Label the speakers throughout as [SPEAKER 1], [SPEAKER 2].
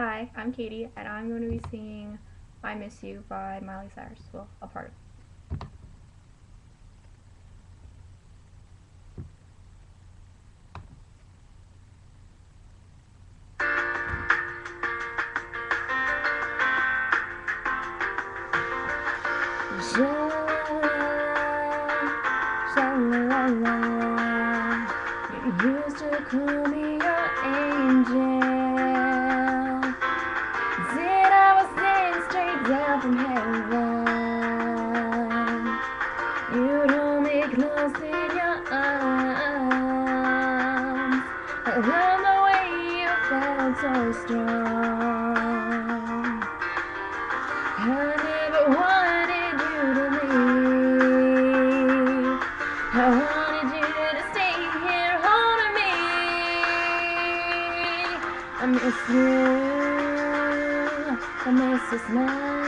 [SPEAKER 1] Hi, I'm Katie, and I'm going to be singing I Miss You by Miley Cyrus. Well, a part of it. Sha-la-la-la, you used to call me your angel. Said I was sent straight down from heaven. You'd hold me close in your arms. I love the way you felt so strong. I never wanted you to leave. I wanted you to stay here holding me. I miss you. I miss your smile.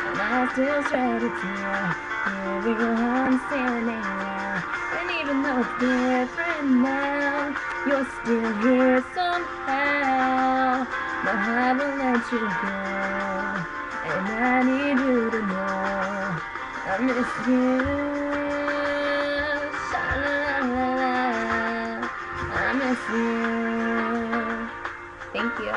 [SPEAKER 1] And I still shred a tear. Here you I'm standing here. And even though it's different now, you're still here somehow. My heart won't let you go, and I need you to know I miss you. Sha-la-la-la-la, I miss you. Thank you.